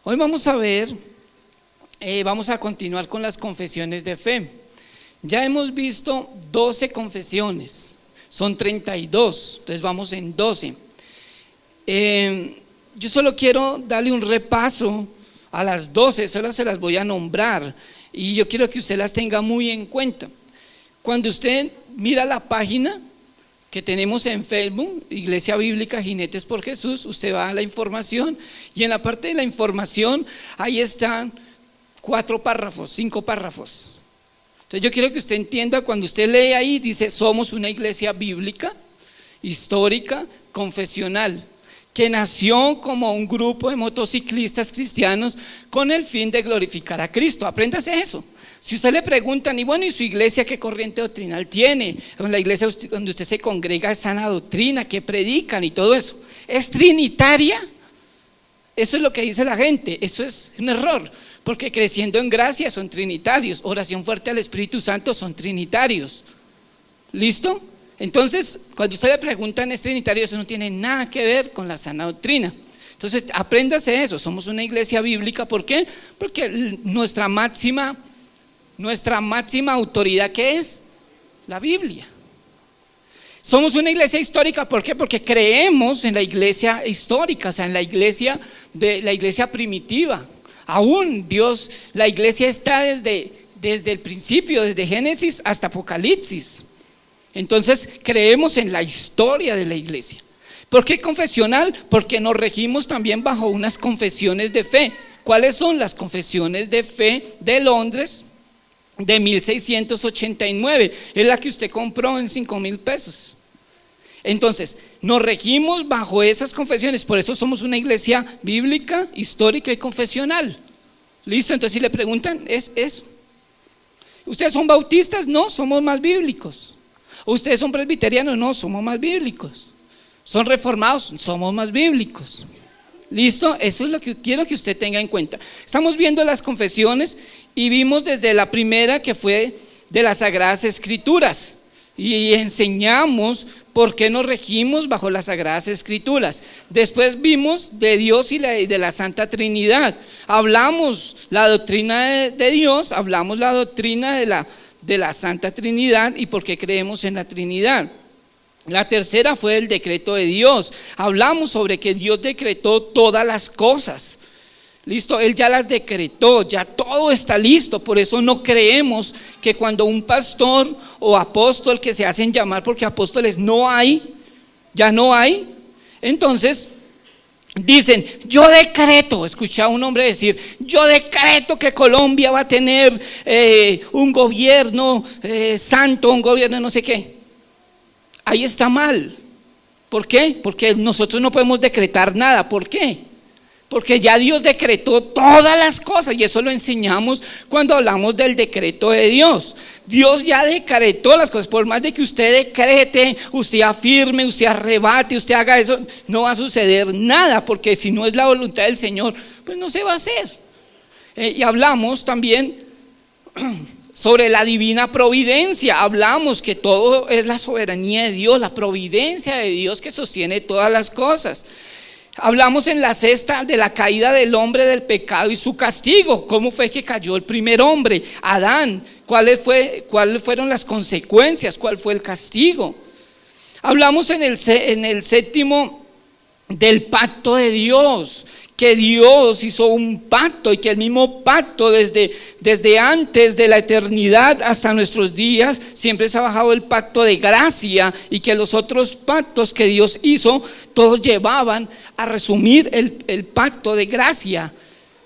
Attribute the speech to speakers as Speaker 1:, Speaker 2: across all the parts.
Speaker 1: Hoy vamos a ver, vamos a continuar con las confesiones de fe. Ya hemos visto 12 confesiones, son 32, entonces vamos en 12. Yo solo quiero darle un repaso a las 12, solo se las voy a nombrar y yo quiero que usted las tenga muy en cuenta. Cuando usted mira la página que tenemos en Facebook, Iglesia Bíblica Jinetes por Jesús, usted va a la información y en la parte de la información ahí están 4 párrafos, 5 párrafos. Entonces yo quiero que usted entienda, cuando usted lee ahí, dice somos una iglesia bíblica, histórica, confesional, que nació como un grupo de motociclistas cristianos con el fin de glorificar a Cristo. Apréndase eso. Si usted le preguntan, y bueno, ¿y su iglesia qué corriente doctrinal tiene? La iglesia donde usted se congrega es sana doctrina, ¿qué predican y todo eso? ¿Es trinitaria? Eso es lo que dice la gente, eso es un error, porque creciendo en gracia son trinitarios, oración fuerte al Espíritu Santo son trinitarios. ¿Listo? Entonces, cuando usted le preguntan ¿es trinitario? Eso no tiene nada que ver con la sana doctrina. Entonces, apréndase eso, somos una iglesia bíblica, ¿por qué? Porque nuestra máxima autoridad, ¿qué es? La Biblia. Somos una iglesia histórica, ¿por qué? Porque creemos en la iglesia histórica, o sea, en la iglesia primitiva. Aún Dios, la iglesia está desde el principio, desde Génesis hasta Apocalipsis. Entonces creemos en la historia de la iglesia. ¿Por qué confesional? Porque nos regimos también bajo unas confesiones de fe. ¿Cuáles son las confesiones de fe de Londres de 1689? Es la que usted compró en 5,000 pesos. Entonces nos regimos bajo esas confesiones, por eso somos una iglesia bíblica, histórica y confesional. ¿Listo? Entonces si le preguntan, es eso. ¿Ustedes son bautistas? No, somos más bíblicos. ¿Ustedes son presbiterianos? No, somos más bíblicos. ¿Son reformados? Somos más bíblicos. ¿Listo? Eso es lo que quiero que usted tenga en cuenta. Estamos viendo las confesiones y vimos desde la primera, que fue de las Sagradas Escrituras, y enseñamos por qué nos regimos bajo las Sagradas Escrituras. Después vimos de Dios y de la Santa Trinidad. Hablamos la doctrina de Dios, hablamos la doctrina de la Santa Trinidad y por qué creemos en la Trinidad. La tercera fue el decreto de Dios. Hablamos sobre que Dios decretó todas las cosas. Listo, Él ya las decretó, ya todo está listo. Por eso no creemos que cuando un pastor o apóstol, que se hacen llamar, porque apóstoles no hay, ya no hay, entonces dicen, yo decreto, escuché a un hombre decir, yo decreto que Colombia va a tener un gobierno santo, un gobierno no sé qué. Ahí está mal. ¿Por qué? Porque nosotros no podemos decretar nada. ¿Por qué? Porque ya Dios decretó todas las cosas, y eso lo enseñamos cuando hablamos del decreto de Dios. Dios ya decretó las cosas. Por más de que usted decrete, usted afirme, usted arrebate, usted haga eso, no va a suceder nada, porque si no es la voluntad del Señor, pues no se va a hacer. Y hablamos también sobre la divina providencia. Hablamos que todo es la soberanía de Dios, la providencia de Dios que sostiene todas las cosas. Hablamos en la sexta de la caída del hombre, del pecado y su castigo. ¿Cómo fue que cayó el primer hombre, Adán? ¿Cuáles fueron las consecuencias? ¿Cuál fue el castigo? Hablamos en el séptimo del pacto de Dios, que Dios hizo un pacto y que el mismo pacto desde antes de la eternidad hasta nuestros días siempre se ha bajado el pacto de gracia, y que los otros pactos que Dios hizo todos llevaban a resumir el pacto de gracia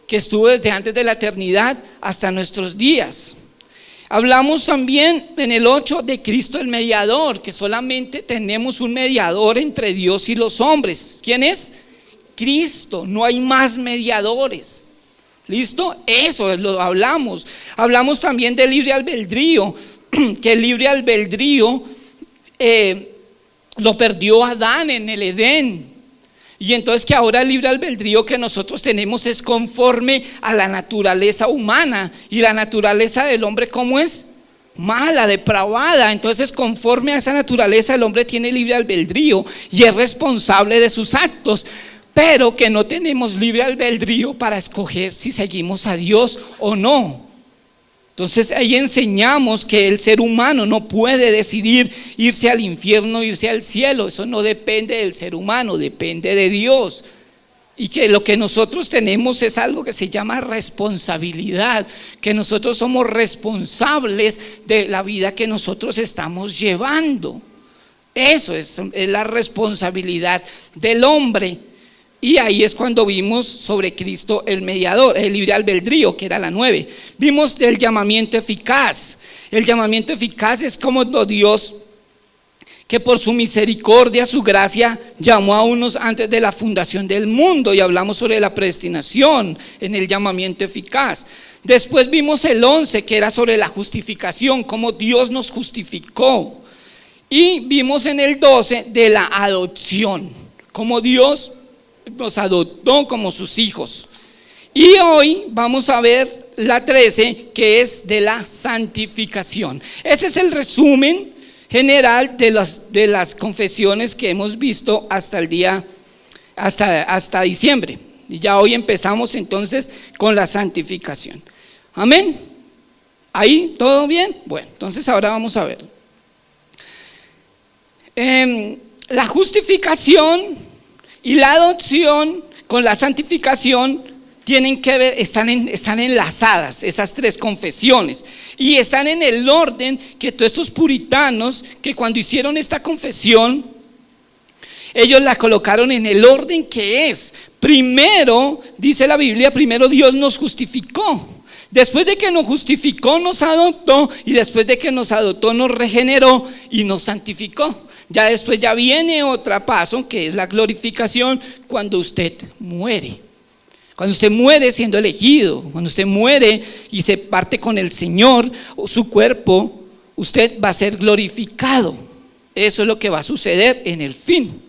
Speaker 1: que estuvo desde antes de la eternidad hasta nuestros días. Hablamos también en el 8 de Cristo el mediador, que solamente tenemos un mediador entre Dios y los hombres. ¿Quién es? Cristo, no hay más mediadores. ¿Listo? Eso lo hablamos. Hablamos también del libre albedrío, que el libre albedrío lo perdió Adán en el Edén. Y entonces que ahora el libre albedrío que nosotros tenemos es conforme a la naturaleza humana. Y la naturaleza del hombre, ¿cómo es? Mala, depravada. Entonces conforme a esa naturaleza el hombre tiene libre albedrío y es responsable de sus actos. pero que no tenemos libre albedrío para escoger si seguimos a Dios o no. Entonces ahí enseñamos que el ser humano no puede decidir irse al infierno o irse al cielo. Eso no depende del ser humano, depende de Dios. Y que lo que nosotros tenemos es algo que se llama responsabilidad, que nosotros somos responsables de la vida que nosotros estamos llevando. Eso es la responsabilidad del hombre. Y ahí es cuando vimos sobre Cristo el mediador, el libre albedrío, que era la 9. Vimos el llamamiento eficaz. El llamamiento eficaz es como Dios, que por su misericordia, su gracia, llamó a unos antes de la fundación del mundo, y hablamos sobre la predestinación en el llamamiento eficaz. Después vimos el 11, que era sobre la justificación, cómo Dios nos justificó. Y vimos en el 12 de la adopción, cómo Dios nos adoptó como sus hijos. Y hoy vamos a ver la 13, que es de la santificación. Ese es el resumen general de las confesiones que hemos visto hasta el día, hasta diciembre. Y ya hoy empezamos entonces con la santificación. Amén. ¿Ahí todo bien? Bueno, entonces ahora vamos a ver. La justificación y la adopción con la santificación tienen que ver, están enlazadas esas tres confesiones, y están en el orden que todos estos puritanos, que cuando hicieron esta confesión, ellos la colocaron en el orden que es. Primero, dice la Biblia, primero Dios nos justificó. Después de que nos justificó, nos adoptó, y después de que nos adoptó, nos regeneró y nos santificó. Ya después ya viene otro paso, que es la glorificación, cuando usted muere. Cuando usted muere siendo elegido, cuando usted muere y se parte con el Señor, su cuerpo, usted va a ser glorificado. Eso es lo que va a suceder en el fin.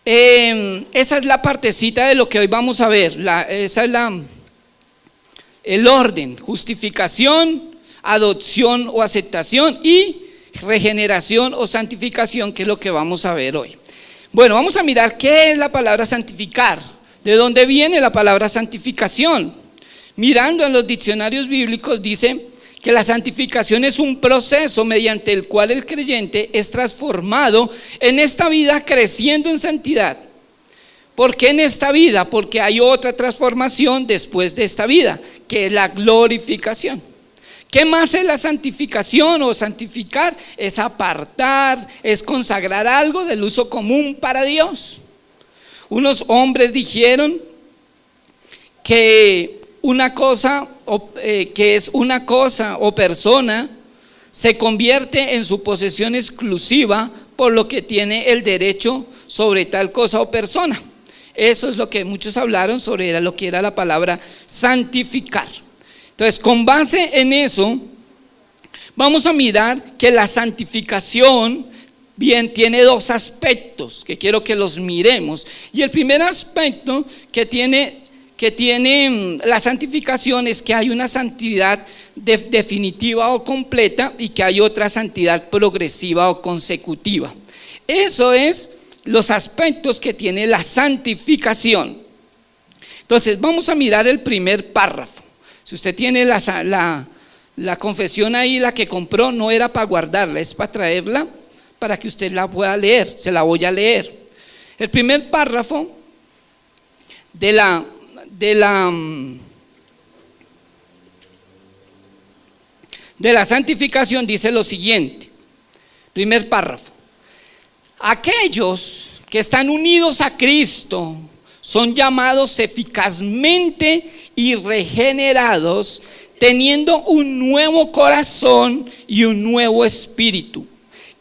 Speaker 1: Esa es la partecita de lo que hoy vamos a ver. Esa es el orden: justificación, adopción o aceptación, y regeneración o santificación, que es lo que vamos a ver hoy. Bueno, vamos a mirar qué es la palabra santificar. ¿De dónde viene la palabra santificación? Mirando en los diccionarios bíblicos, dice que la santificación es un proceso mediante el cual el creyente es transformado en esta vida, creciendo en santidad. ¿Por qué en esta vida? Porque hay otra transformación después de esta vida, que es la glorificación. ¿Qué más es la santificación o santificar? Es apartar, es consagrar algo del uso común para Dios. Unos hombres dijeron que una cosa, que es una cosa o persona, se convierte en su posesión exclusiva por lo que tiene el derecho sobre tal cosa o persona. Eso es lo que muchos hablaron sobre lo que era la palabra santificar. Entonces, con base en eso, vamos a mirar que la santificación bien tiene dos aspectos que quiero que los miremos. Y el primer aspecto que tiene la santificación es que hay una santidad definitiva o completa, y que hay otra santidad progresiva o consecutiva. Eso es los aspectos que tiene la santificación. Entonces vamos a mirar el primer párrafo. Si usted tiene la confesión ahí, la que compró, no era para guardarla, es para traerla para que usted la pueda leer. Se la voy a leer. El primer párrafo de la santificación dice lo siguiente. Primer párrafo: aquellos que están unidos a Cristo son llamados eficazmente y regenerados, teniendo un nuevo corazón y un nuevo espíritu,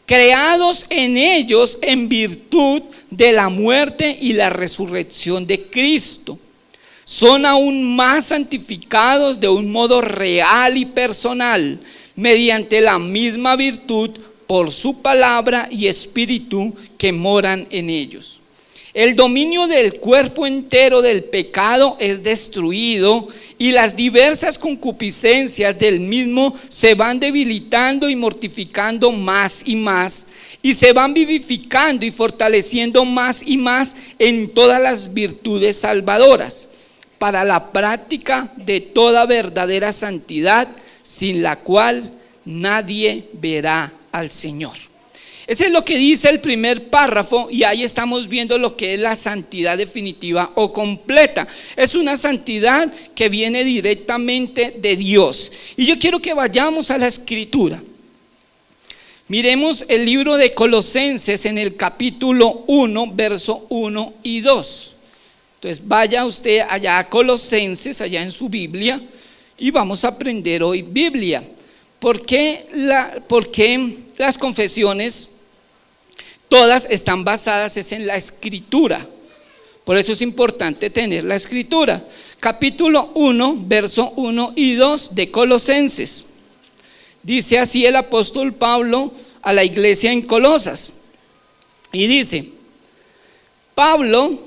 Speaker 1: creados en ellos en virtud de la muerte y la resurrección de Cristo. Son aún más santificados de un modo real y personal, mediante la misma virtud, por su palabra y espíritu que moran en ellos. El dominio del cuerpo entero del pecado es destruido, y las diversas concupiscencias del mismo se van debilitando y mortificando más y más, y se van vivificando y fortaleciendo más y más en todas las virtudes salvadoras, para la práctica de toda verdadera santidad, sin la cual nadie verá al Señor. Ese es lo que dice el primer párrafo, y ahí estamos viendo lo que es la santidad definitiva o completa. Es una santidad que viene directamente de Dios. Y yo quiero que vayamos a la Escritura. Miremos el libro de Colosenses en el capítulo 1, verso 1 y 2. Entonces vaya usted allá a Colosenses, allá en su Biblia, y vamos a aprender hoy Biblia. ¿Por qué las confesiones todas están basadas en la Escritura? Por eso es importante tener la Escritura. Capítulo 1, verso 1 y 2 de Colosenses. Dice así el apóstol Pablo a la iglesia en Colosas. Y dice: Pablo,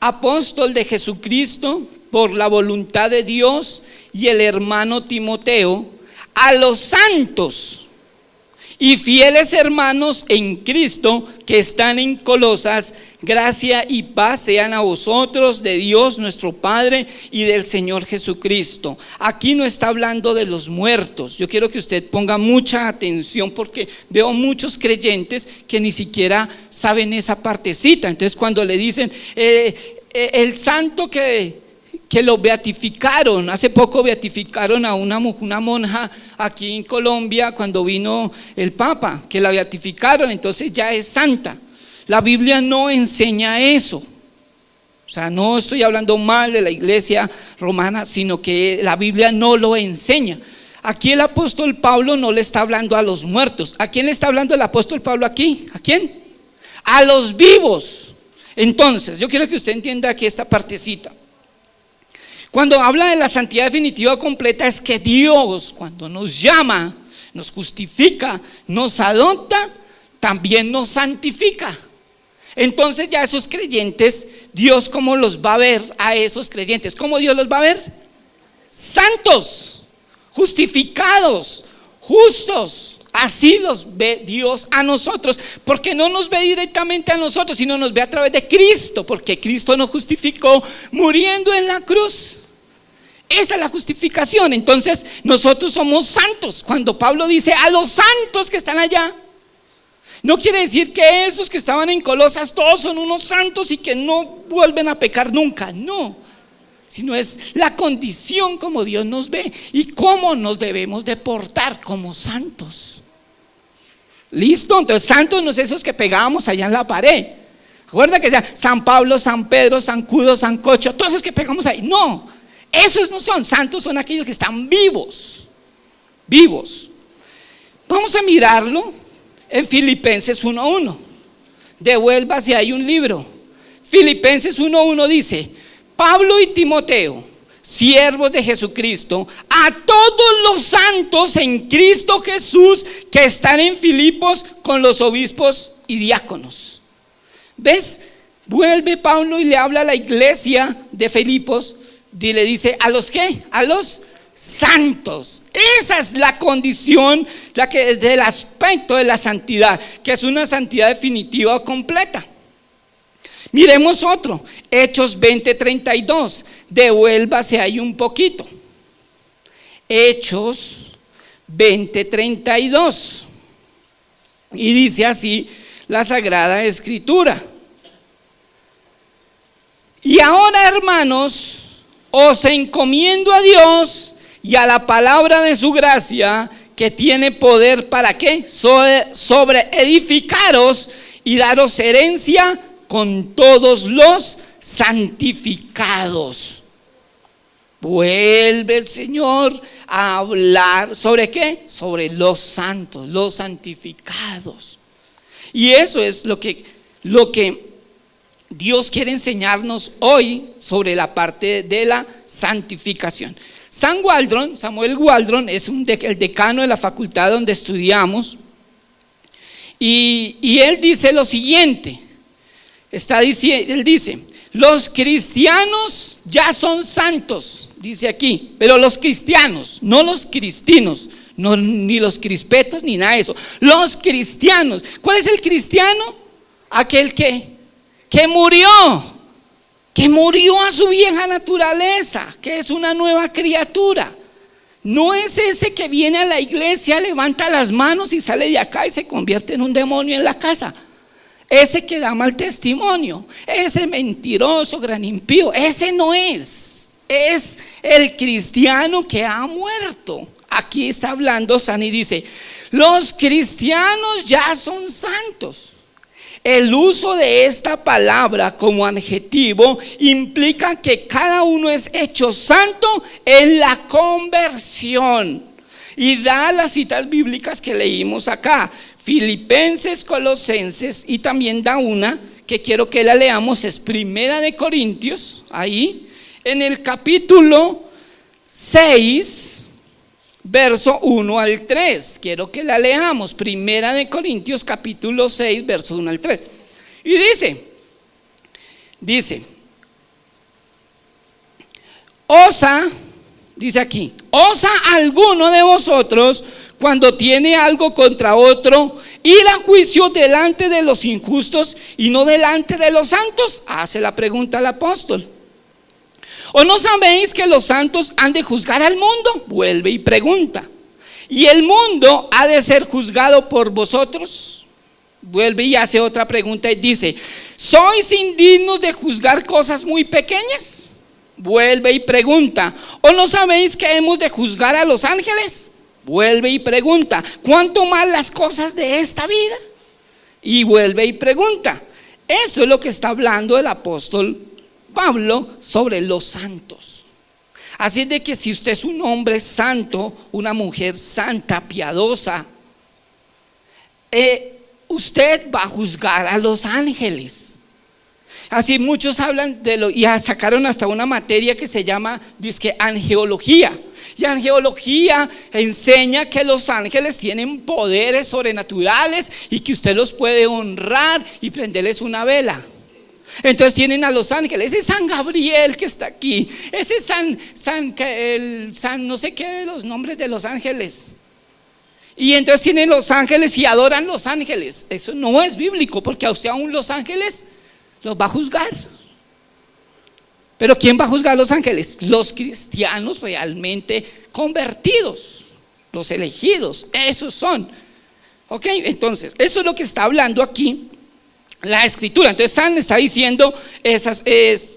Speaker 1: apóstol de Jesucristo por la voluntad de Dios, y el hermano Timoteo, a los santos y fieles hermanos en Cristo que están en Colosas, gracia y paz sean a vosotros de Dios nuestro Padre y del Señor Jesucristo. Aquí no está hablando de los muertos. Yo quiero que usted ponga mucha atención, porque veo muchos creyentes que ni siquiera saben esa partecita. Entonces cuando le dicen el santo que lo beatificaron, hace poco beatificaron a una monja aquí en Colombia cuando vino el Papa, que la beatificaron, entonces ya es santa. La Biblia no enseña eso. O sea, no estoy hablando mal de la iglesia romana, sino que la Biblia no lo enseña. Aquí el apóstol Pablo no le está hablando a los muertos. ¿A quién le está hablando el apóstol Pablo aquí? ¿A quién? A los vivos. Entonces, yo quiero que usted entienda aquí esta partecita. Cuando habla de la santidad definitiva o completa, es que Dios, cuando nos llama, nos justifica, nos adopta, también nos santifica. Entonces ya esos creyentes, Dios ¿cómo los va a ver a esos creyentes? ¿Cómo Dios los va a ver? Santos, justificados, justos. Así los ve Dios a nosotros, porque no nos ve directamente a nosotros, sino nos ve a través de Cristo, porque Cristo nos justificó muriendo en la cruz. Esa es la justificación. Entonces nosotros somos santos. Cuando Pablo dice a los santos que están allá, no quiere decir que esos que estaban en Colosas todos son unos santos y que no vuelven a pecar nunca, no, sino es la condición como Dios nos ve y cómo nos debemos de portar como santos. ¿Listo? Entonces santos no es esos que pegábamos allá en la pared. Recuerda que sea San Pablo, San Pedro, San Cudo, San Cocho, todos esos que pegamos ahí. No, esos no son santos, son aquellos que están vivos. Vivos. Vamos a mirarlo en Filipenses 1:1. Devuélvase ahí un libro. Filipenses 1:1 dice: Pablo y Timoteo, siervos de Jesucristo, a todos los santos en Cristo Jesús que están en Filipos con los obispos y diáconos. ¿Ves? Vuelve Pablo y le habla a la iglesia de Filipos y le dice: ¿a los qué? A los santos. Esa es la condición, del aspecto de la santidad, que es una santidad definitiva o completa. Miremos otro, Hechos 20:32. Devuélvase ahí un poquito. Hechos 20:32. Y dice así la Sagrada Escritura: y ahora, hermanos, os encomiendo a Dios y a la palabra de su gracia, que tiene poder para ¿qué? Sobre edificaros y daros herencia con todos los santificados. Vuelve el Señor a hablar ¿sobre qué? Sobre los santos, los santificados. Y eso es lo que Dios quiere enseñarnos hoy sobre la parte de la santificación. Samuel Waldron es el decano de la facultad donde estudiamos, y él dice lo siguiente. Él dice: los cristianos ya son santos, dice aquí, pero los cristianos, no los cristinos, No, ni los crispetos, ni nada de eso. Los cristianos. ¿Cuál es el cristiano? Aquel que murió a su vieja naturaleza, que es una nueva criatura. No es ese que viene a la iglesia, levanta las manos y sale de acá y se convierte en un demonio en la casa. Ese que da mal testimonio, ese mentiroso, gran impío, ese no es. Es el cristiano que ha muerto. Aquí está hablando San y dice: los cristianos ya son santos. El uso de esta palabra como adjetivo implica que cada uno es hecho santo en la conversión. Y da las citas bíblicas que leímos acá: Filipenses, Colosenses, y también da una que quiero que la leamos, es Primera de Corintios, ahí en el capítulo 6, verso 1 al 3. Quiero que la leamos, Primera de Corintios capítulo 6, verso 1 al 3. Y dice, dice aquí: ¿osa alguno de vosotros, cuando tiene algo contra otro, ir a juicio delante de los injustos y no delante de los santos? Hace la pregunta el apóstol. ¿O no sabéis que los santos han de juzgar al mundo? Vuelve y pregunta. ¿Y el mundo ha de ser juzgado por vosotros? Vuelve y hace otra pregunta y dice: ¿sois indignos de juzgar cosas muy pequeñas? Vuelve y pregunta. ¿O no sabéis que hemos de juzgar a los ángeles? Vuelve y pregunta. ¿Cuánto más las cosas de esta vida? Y vuelve y pregunta. Eso es lo que está hablando el apóstol Pablo sobre los santos. Así es de que si usted es un hombre santo, una mujer santa, piadosa, usted va a juzgar a los ángeles. Así muchos hablan de lo, y sacaron hasta una materia que se llama, dizque, angeología. Y angeología enseña que los ángeles tienen poderes sobrenaturales y que usted los puede honrar y prenderles una vela. Entonces tienen a los ángeles, ese San Gabriel que está aquí, ese San no sé qué de los nombres de los ángeles. Y entonces tienen los ángeles y adoran los ángeles. Eso no es bíblico, porque a usted aún los ángeles los va a juzgar. Pero ¿quién va a juzgar a los ángeles? Los cristianos realmente convertidos, los elegidos, esos son. Ok, entonces eso es lo que está hablando aquí la escritura. Entonces San está diciendo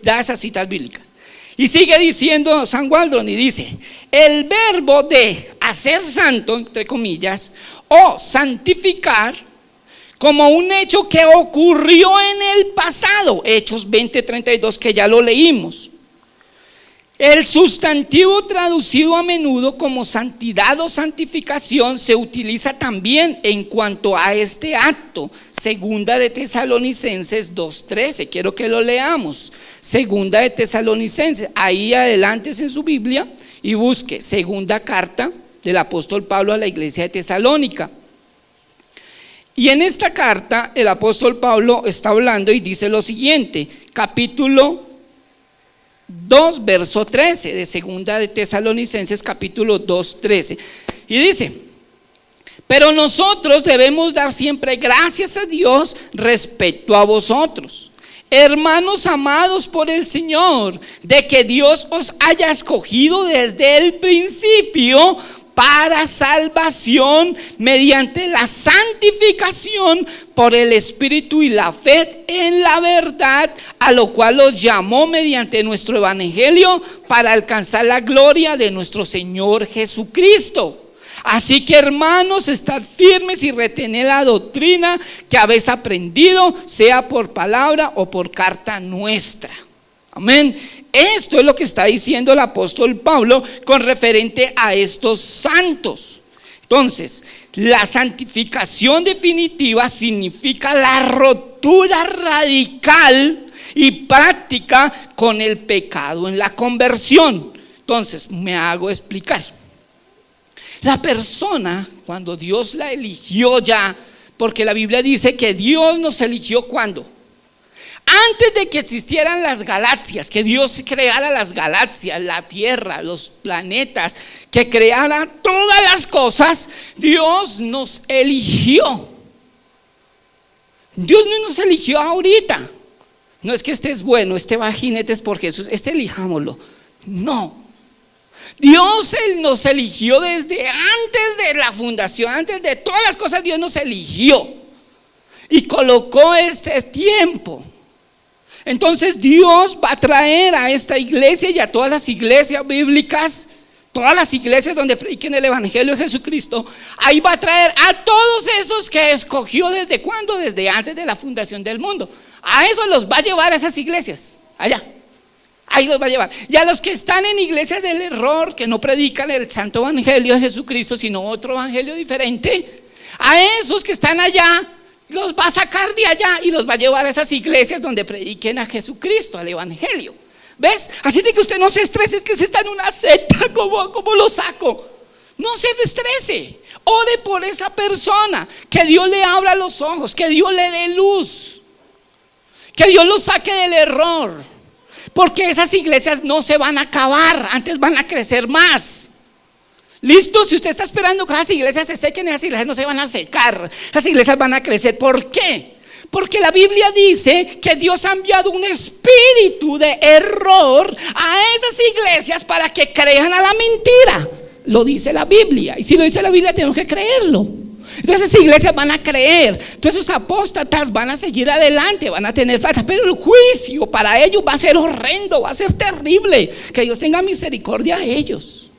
Speaker 1: da esas citas bíblicas. Y sigue diciendo San Waldron y dice: el verbo de hacer santo, entre comillas, o santificar, como un hecho que ocurrió en el pasado, Hechos 20:32, que ya lo leímos. El sustantivo traducido a menudo como santidad o santificación se utiliza también en cuanto a este acto. Segunda de Tesalonicenses 2:13, quiero que lo leamos. Segunda de Tesalonicenses, ahí adelante en su Biblia y busque segunda carta del apóstol Pablo a la iglesia de Tesalónica. Y en esta carta el apóstol Pablo está hablando y dice lo siguiente, capítulo 2, verso 13 de segunda de Tesalonicenses, capítulo 2, 13. Y dice: pero nosotros debemos dar siempre gracias a Dios respecto a vosotros, hermanos amados por el Señor, de que Dios os haya escogido desde el principio para salvación mediante la santificación por el Espíritu y la fe en la verdad, a lo cual os llamó mediante nuestro evangelio para alcanzar la gloria de nuestro Señor Jesucristo. Así que, hermanos, estad firmes y retened la doctrina que habéis aprendido, sea por palabra o por carta nuestra. Amén. Esto es lo que está diciendo el apóstol Pablo con referente a estos santos. Entonces, la santificación definitiva significa la ruptura radical y práctica con el pecado en la conversión. Entonces, me hago explicar. La persona, cuando Dios la eligió ya, porque la Biblia dice que Dios nos eligió, ¿cuándo? Antes de que existieran las galaxias, que Dios creara las galaxias, la tierra, los planetas, que creara todas las cosas, Dios nos eligió. Dios no nos eligió ahorita. No es que este es bueno, este va a jinetes por Jesús, este elijámoslo. No. Dios nos eligió desde antes de la fundación, antes de todas las cosas. Dios nos eligió y colocó este tiempo. Entonces Dios va a traer a esta iglesia y a todas las iglesias bíblicas, todas las iglesias donde prediquen el evangelio de Jesucristo, ahí va a traer a todos esos que escogió. ¿Desde cuándo? Desde antes de la fundación del mundo. A esos los va a llevar a esas iglesias, allá. Ahí los va a llevar. Y a los que están en iglesias del error, que no predican el santo evangelio de Jesucristo, sino otro evangelio diferente, a esos que están allá, los va a sacar de allá y los va a llevar a esas iglesias donde prediquen a Jesucristo, al evangelio. ¿Ves? Así de que usted no se estrese, es que se está en una secta, ¿cómo lo saco? No se estrese. Ore por esa persona, que Dios le abra los ojos, que Dios le dé luz, que Dios lo saque del error. Porque esas iglesias no se van a acabar, antes van a crecer más. ¿Listo? Si usted está esperando que esas iglesias se sequen, esas iglesias no se van a secar, esas iglesias van a crecer. ¿Por qué? Porque la Biblia dice que Dios ha enviado un espíritu de error a esas iglesias para que crean a la mentira. Lo dice la Biblia, y si lo dice la Biblia tenemos que creerlo. Entonces esas iglesias van a creer, entonces esos apóstatas van a seguir adelante, van a tener plata, pero el juicio para ellos va a ser horrendo, va a ser terrible. Que Dios tenga misericordia a ellos.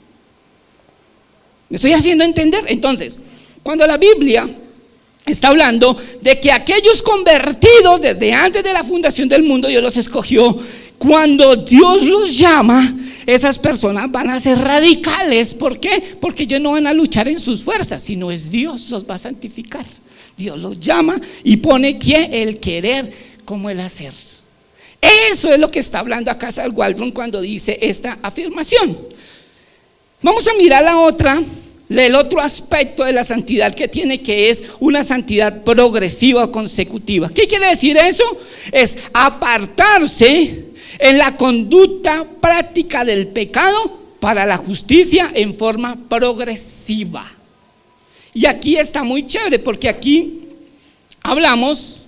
Speaker 1: ¿Me estoy haciendo entender? Entonces, cuando la Biblia está hablando de que aquellos convertidos desde antes de la fundación del mundo, Dios los escogió. Cuando Dios los llama, esas personas van a ser radicales. ¿Por qué? Porque ellos no van a luchar en sus fuerzas, sino es Dios los va a santificar. Dios los llama y pone el querer como el hacer. Eso es lo que está hablando acá Sal Waldron cuando dice esta afirmación. Vamos a mirar el otro aspecto de la santidad que tiene, que es una santidad progresiva o consecutiva. ¿Qué quiere decir eso? Es apartarse en la conducta práctica del pecado para la justicia en forma progresiva. Y aquí está muy chévere, porque aquí hablamos,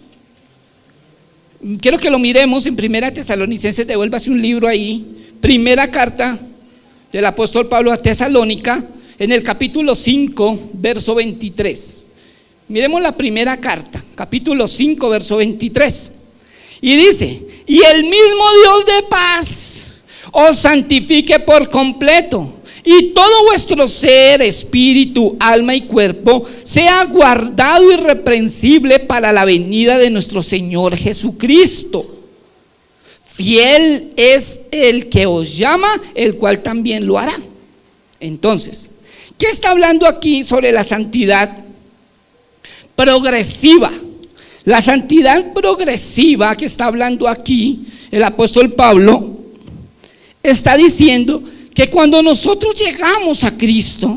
Speaker 1: quiero que lo miremos en 1 Tesalonicenses, devuélvase un libro ahí, primera carta del apóstol Pablo a Tesalónica, en el capítulo 5, verso 23. Miremos la primera carta, capítulo 5, verso 23. Y dice: y el mismo Dios de paz os santifique por completo, y todo vuestro ser, espíritu, alma y cuerpo sea guardado irreprensible para la venida de nuestro Señor Jesucristo. Fiel es el que os llama, el cual también lo hará. Entonces, ¿qué está hablando aquí sobre la santidad progresiva? La santidad progresiva que está hablando aquí el apóstol Pablo está diciendo que cuando nosotros llegamos a Cristo,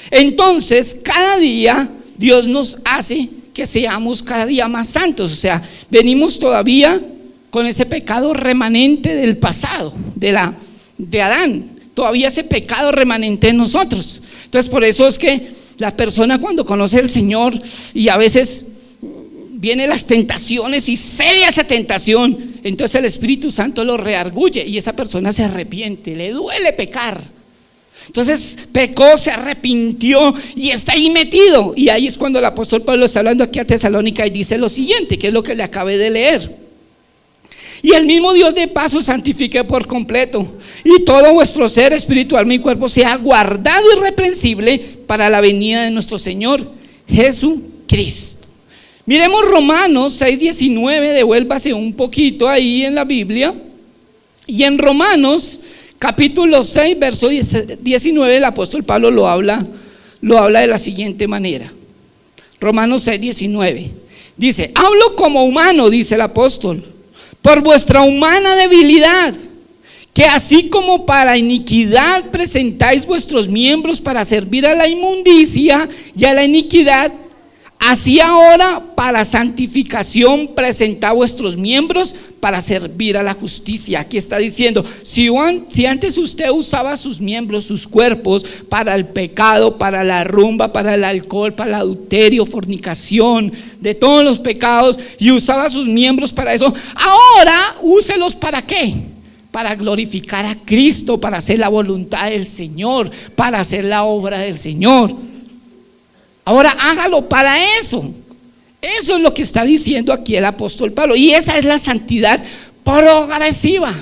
Speaker 1: entonces cada día Dios nos hace que seamos cada día más santos. O sea, venimos todavía con ese pecado remanente del pasado, de Adán. Todavía ese pecado remanente en nosotros. Entonces por eso es que la persona cuando conoce al Señor y a veces vienen las tentaciones y cede a esa tentación, entonces el Espíritu Santo lo reargulle y esa persona se arrepiente, le duele pecar. Entonces pecó, se arrepintió y está ahí metido. Y ahí es cuando el apóstol Pablo está hablando aquí a Tesalónica y dice lo siguiente, que es lo que le acabé de leer: y el mismo Dios de paz os santifique por completo, y todo vuestro ser, espíritu, alma y cuerpo sea guardado irreprensible para la venida de nuestro Señor Jesucristo. Miremos Romanos 6:19, devuélvase un poquito ahí en la Biblia. Y en Romanos capítulo 6, verso 19, el apóstol Pablo lo habla de la siguiente manera. Romanos 6:19 dice: hablo como humano, dice el apóstol, por vuestra humana debilidad, que así como para iniquidad presentáis vuestros miembros para servir a la inmundicia y a la iniquidad, Así ahora, para santificación, presentad vuestros miembros para servir a la justicia. Aquí está diciendo, si antes usted usaba sus miembros, sus cuerpos, para el pecado, para la rumba, para el alcohol, para el adulterio, fornicación, de todos los pecados, y usaba sus miembros para eso, ahora úselos ¿para qué? Para glorificar a Cristo, para hacer la voluntad del Señor, para hacer la obra del Señor. Ahora hágalo para eso. Eso es lo que está diciendo aquí el apóstol Pablo. Y esa es la santidad progresiva.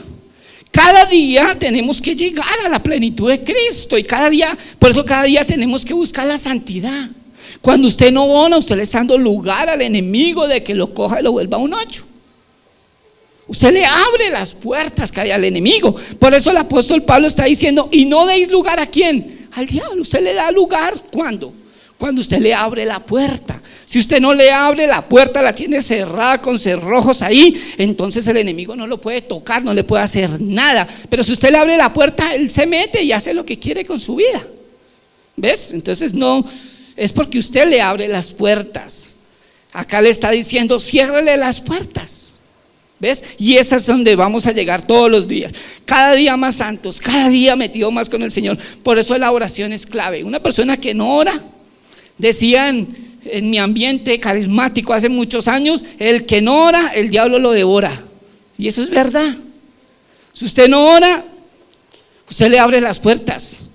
Speaker 1: Cada día tenemos que llegar a la plenitud de Cristo. Y cada día, por eso cada día tenemos que buscar la santidad. Cuando usted no ora, usted le está dando lugar al enemigo de que lo coja y lo vuelva un 8. Usted le abre las puertas que hay al enemigo. Por eso el apóstol Pablo está diciendo, y no deis lugar ¿a quién? Al diablo. Usted le da lugar ¿cuándo? Cuando usted le abre la puerta. Si usted no le abre la puerta, la tiene cerrada con cerrojos ahí, entonces el enemigo no lo puede tocar, no le puede hacer nada. Pero si usted le abre la puerta, él se mete y hace lo que quiere con su vida. ¿Ves? Entonces no, es porque usted le abre las puertas. Acá le está diciendo, ciérrele las puertas. ¿Ves? Y esa es donde vamos a llegar todos los días, cada día más santos, cada día metido más con el Señor. Por eso la oración es clave. Una persona que no ora, decían en mi ambiente carismático hace muchos años, el que no ora, el diablo lo devora. Y eso es verdad. Si usted no ora, usted le abre las puertas.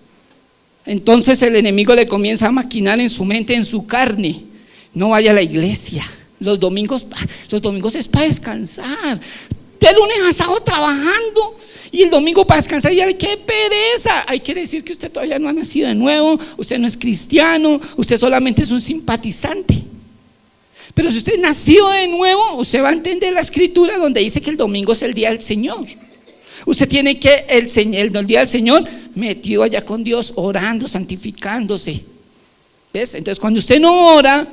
Speaker 1: Entonces el enemigo le comienza a maquinar en su mente, en su carne. No vaya a la iglesia. Los domingos es para descansar. De lunes a sábado trabajando y el domingo para descansar. Y qué pereza. Ahí quiere decir que usted todavía no ha nacido de nuevo, usted no es cristiano, usted solamente es un simpatizante. Pero si usted nació de nuevo, usted va a entender la escritura donde dice que el domingo es el día del Señor. Usted tiene que el día del Señor metido allá con Dios, orando, santificándose. ¿Ves? Entonces cuando usted no ora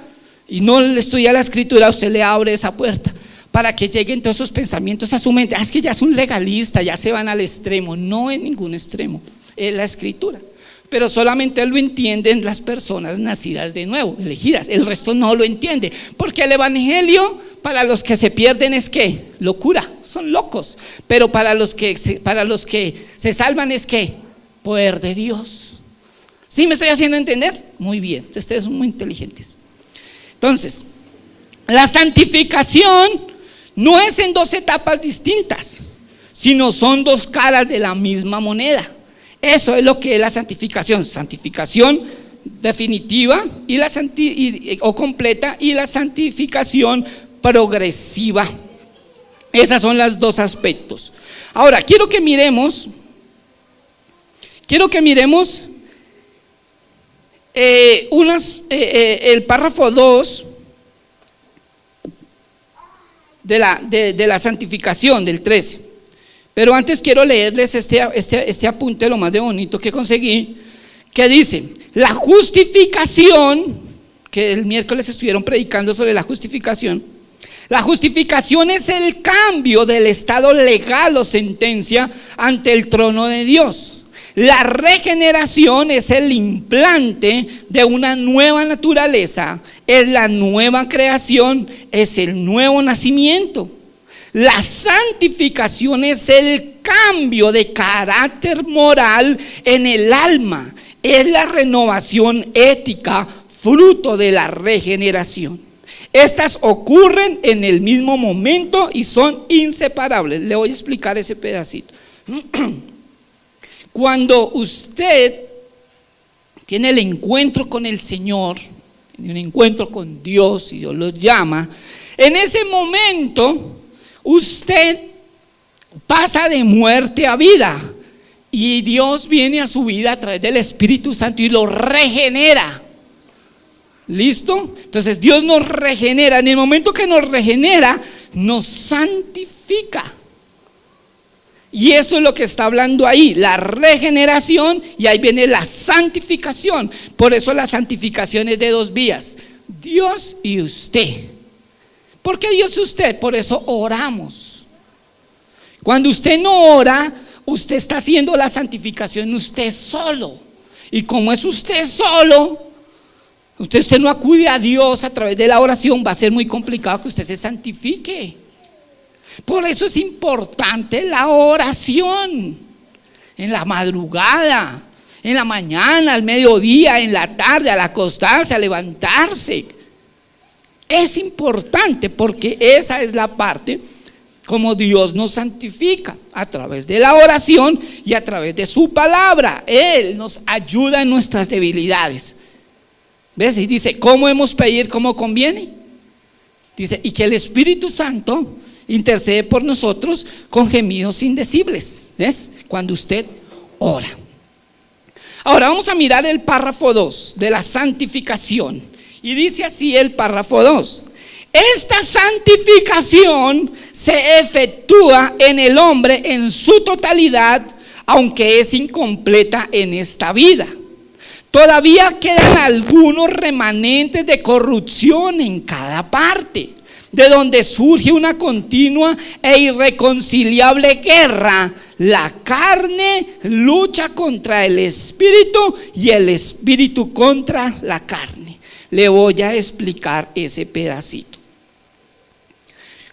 Speaker 1: y no le estudia la escritura, usted le abre esa puerta para que lleguen todos esos pensamientos a su mente. Es que ya es un legalista, ya se van al extremo. No en ningún extremo, es la escritura. Pero solamente lo entienden las personas nacidas de nuevo, elegidas. El resto no lo entiende, porque el evangelio para los que se pierden es ¿qué? Locura, son locos. Pero para los que se salvan es ¿qué? Poder de Dios. ¿Sí me estoy haciendo entender? Muy bien, ustedes son muy inteligentes. Entonces, la santificación no es en dos etapas distintas, sino son dos caras de la misma moneda. Eso es lo que es la santificación. Santificación definitiva o completa, y la santificación progresiva. Esos son los dos aspectos. Ahora, quiero que miremos el párrafo 2 de la santificación, del 13. Pero antes quiero leerles este apunte, lo más de bonito que conseguí, que dice: la justificación, que el miércoles estuvieron predicando sobre la justificación. La justificación es el cambio del estado legal o sentencia ante el trono de Dios. La regeneración es el implante de una nueva naturaleza, es la nueva creación, es el nuevo nacimiento. La santificación es el cambio de carácter moral en el alma, es la renovación ética, fruto de la regeneración. Estas ocurren en el mismo momento y son inseparables. Le voy a explicar ese pedacito. Cuando usted tiene el encuentro con el Señor, tiene un encuentro con Dios y Dios los llama, en ese momento usted pasa de muerte a vida y Dios viene a su vida a través del Espíritu Santo y lo regenera. ¿Listo? Entonces Dios nos regenera. En el momento que nos regenera, nos santifica. Y eso es lo que está hablando ahí, la regeneración, y ahí viene la santificación. Por eso la santificación es de dos vías, Dios y usted. ¿Por qué Dios y usted? Por eso oramos. Cuando usted no ora, usted está haciendo la santificación usted solo. Y como es usted solo, Usted no acude a Dios a través de la oración, va a ser muy complicado que usted se santifique. Por eso es importante la oración. En la madrugada, en la mañana, al mediodía, en la tarde, al acostarse, al levantarse. Es importante porque esa es la parte como Dios nos santifica, a través de la oración y a través de su palabra. Él nos ayuda en nuestras debilidades. ¿Ves? Y dice, ¿cómo hemos pedir como conviene? Dice, y que el Espíritu Santo intercede por nosotros con gemidos indecibles. ¿Ves? Cuando usted ora. Ahora vamos a mirar el párrafo 2 de la santificación. Y dice así el párrafo 2: esta santificación se efectúa en el hombre en su totalidad, aunque es incompleta en esta vida. Todavía quedan algunos remanentes de corrupción en cada parte, de donde surge una continua e irreconciliable guerra. La carne lucha contra el espíritu y el espíritu contra la carne. Le voy a explicar ese pedacito.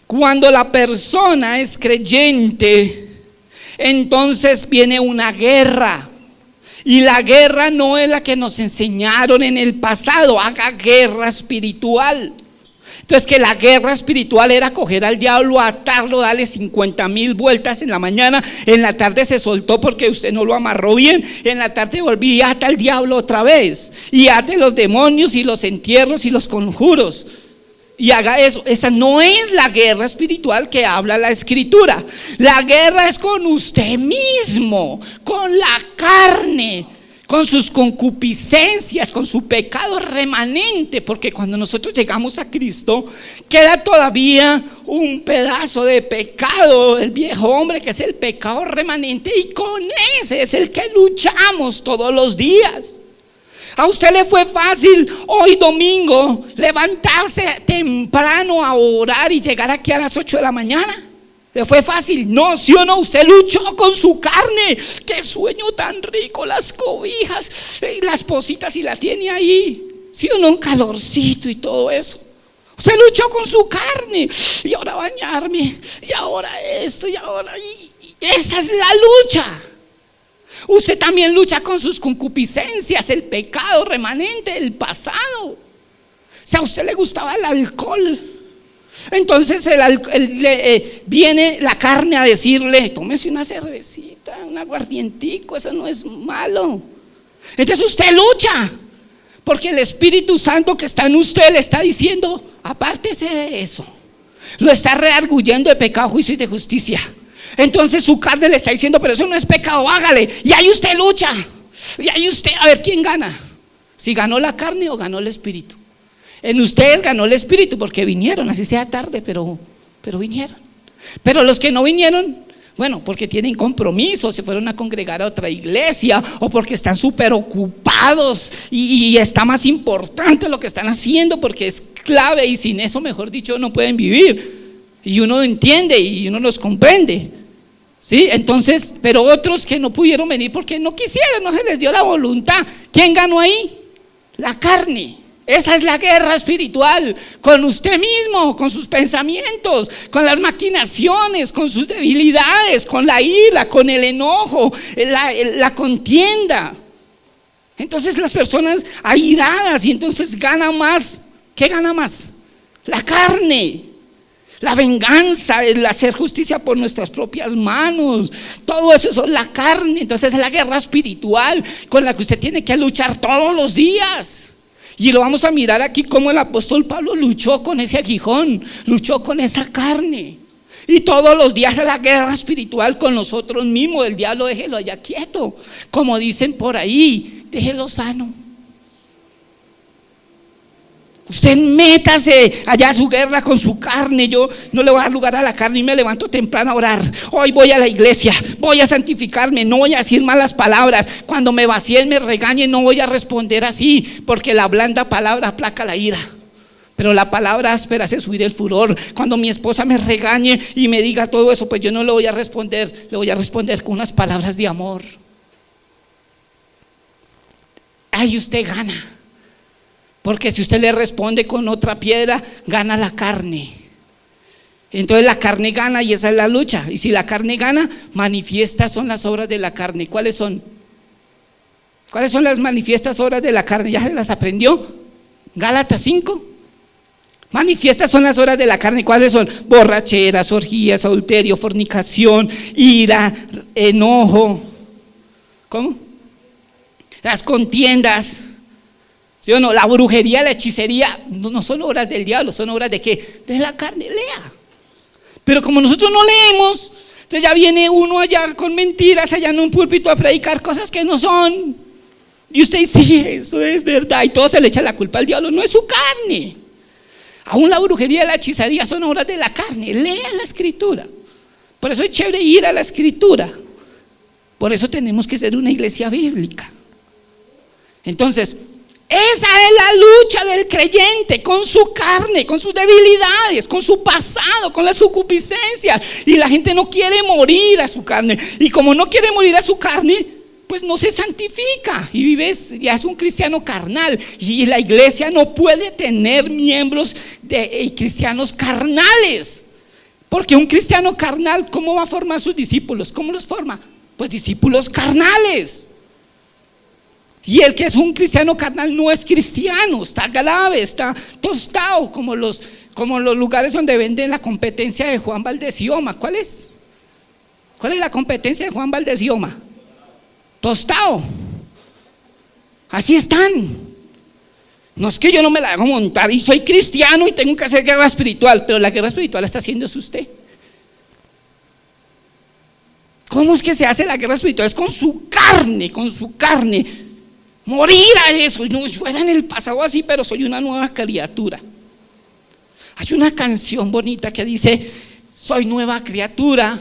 Speaker 1: Cuando la persona es creyente, entonces viene una guerra. Y la guerra no es la que nos enseñaron en el pasado, haga guerra espiritual. Entonces, que la guerra espiritual era coger al diablo, atarlo, darle 50,000 vueltas en la mañana, en la tarde se soltó porque usted no lo amarró bien, en la tarde volví y ata al diablo otra vez, y ate los demonios y los entierros y los conjuros, y haga eso. Esa no es la guerra espiritual que habla la Escritura. La guerra es con usted mismo, con la carne, con sus concupiscencias, con su pecado remanente, porque cuando nosotros llegamos a Cristo queda todavía un pedazo de pecado, el viejo hombre, que es el pecado remanente, y con ese es el que luchamos todos los días. ¿A usted le fue fácil hoy domingo levantarse temprano a orar y llegar aquí a las 8 de la mañana? ¿Le fue fácil? No, ¿sí o no? Usted luchó con su carne. ¡Qué sueño tan rico! Las cobijas y las positas, y la tiene ahí. ¿Sí o no? Un calorcito y todo eso. Usted luchó con su carne. Y ahora bañarme, y ahora esto, y ahora... Y esa es la lucha. Usted también lucha con sus concupiscencias, el pecado remanente, el pasado. Si a usted le gustaba el alcohol, entonces viene la carne a decirle: tómese una cervecita, un aguardientico, eso no es malo. Entonces usted lucha, porque el Espíritu Santo que está en usted le está diciendo: apártese de eso. Lo está reargullendo de pecado, juicio y de justicia. Entonces su carne le está diciendo: pero eso no es pecado, hágale. Y ahí usted lucha, y ahí usted, a ver quién gana, si ganó la carne o ganó el Espíritu. En ustedes ganó el Espíritu porque vinieron, así sea tarde, pero vinieron. Pero los que no vinieron, bueno, porque tienen compromisos, se fueron a congregar a otra iglesia, o porque están súper ocupados y está más importante lo que están haciendo, porque es clave, y sin eso, mejor dicho, no pueden vivir. Y uno entiende y uno los comprende, ¿sí? Entonces, pero otros que no pudieron venir porque no quisieron, no se les dio la voluntad. ¿Quién ganó ahí? La carne. Esa es la guerra espiritual, con usted mismo, con sus pensamientos, con las maquinaciones, con sus debilidades, con la ira, con el enojo, la contienda. Entonces las personas airadas, y entonces gana más. ¿Qué gana más? La carne, la venganza, el hacer justicia por nuestras propias manos. Todo eso es la carne. Entonces es la guerra espiritual con la que usted tiene que luchar todos los días. Y lo vamos a mirar aquí como el apóstol Pablo luchó con ese aguijón, luchó con esa carne. Y todos los días es la guerra espiritual con nosotros mismos. El diablo, déjelo allá quieto, como dicen por ahí, déjelo sano. Usted métase allá a su guerra con su carne. Yo no le voy a dar lugar a la carne, y me levanto temprano a orar. Hoy voy a la iglesia, voy a santificarme, no voy a decir malas palabras. Cuando me vacíen, me regañen, no voy a responder así, porque la blanda palabra aplaca la ira, pero la palabra áspera hace subir el furor. Cuando mi esposa me regañe y me diga todo eso, pues yo no le voy a responder, le voy a responder con unas palabras de amor. Ahí usted gana. Porque si usted le responde con otra piedra, gana la carne. Entonces la carne gana y esa es la lucha. Y si la carne gana, manifiestas son las obras de la carne. ¿Cuáles son? ¿Cuáles son las manifiestas obras de la carne? ¿Ya se las aprendió? Gálatas 5. Manifiestas son las obras de la carne. ¿Cuáles son? Borracheras, orgías, adulterio, fornicación, ira, enojo. ¿Cómo? Las contiendas. ¿Sí o no? La brujería, la hechicería no son obras del diablo, son obras de ¿qué? De la carne. Lea. Pero como nosotros no leemos, entonces ya viene uno allá con mentiras, allá en un púlpito a predicar cosas que no son. Y usted dice, sí, eso es verdad. Y todo se le echa la culpa al diablo, no es su carne. Aún la brujería y la hechicería son obras de la carne. Lea la escritura. Por eso es chévere ir a la escritura. Por eso tenemos que ser una iglesia bíblica. Entonces, esa es la lucha del creyente con su carne, con sus debilidades, con su pasado, con las concupiscencias. Y la gente no quiere morir a su carne. Y como no quiere morir a su carne, pues no se santifica y vives, ya es un cristiano carnal. Y la iglesia no puede tener miembros de cristianos carnales, porque un cristiano carnal, ¿cómo va a formar sus discípulos? ¿Cómo los forma? Pues discípulos carnales. Y el que es un cristiano carnal no es cristiano, está grave, está tostado, como los lugares donde venden la competencia de Juan Valdesioma. ¿Cuál es? ¿Cuál es la competencia de Juan Valdesioma? Tostado. Así están. No es que yo no me la hago montar y soy cristiano y tengo que hacer guerra espiritual, pero la guerra espiritual la está haciendo es usted. ¿Cómo es que se hace la guerra espiritual? Es con su carne, con su carne. Morir a eso. No, yo era en el pasado así, pero soy una nueva criatura. Hay una canción bonita que dice: soy nueva criatura,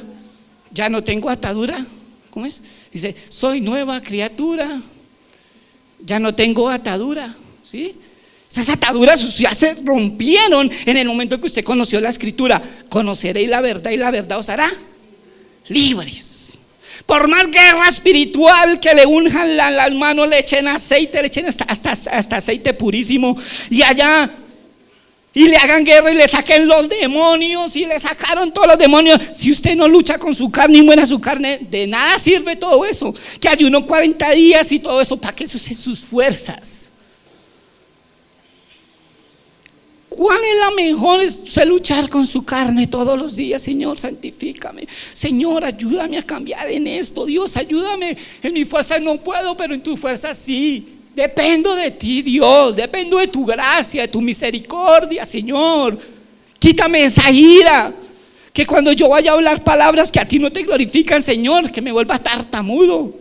Speaker 1: ya no tengo atadura. ¿Cómo es? Dice: soy nueva criatura, ya no tengo atadura. ¿Sí? Esas ataduras ya se rompieron en el momento que usted conoció la escritura. Conoceréis la verdad y la verdad os hará libres. Por más guerra espiritual que le unjan las manos, le echen aceite, le echen hasta aceite purísimo y allá, y le hagan guerra y le saquen los demonios, y le sacaron todos los demonios. Si usted no lucha con su carne y muera su carne, de nada sirve todo eso. Que ayunó 40 días y todo eso, ¿para qué usen sus fuerzas? ¿Cuál es la mejor? Es usted luchar con su carne todos los días. Señor, santifícame. Señor, ayúdame a cambiar en esto. Dios, ayúdame. En mi fuerza no puedo, pero en tu fuerza sí. Dependo de ti, Dios. Dependo de tu gracia, de tu misericordia, Señor. Quítame esa ira. Que cuando yo vaya a hablar palabras que a ti no te glorifican, Señor, que me vuelva tartamudo.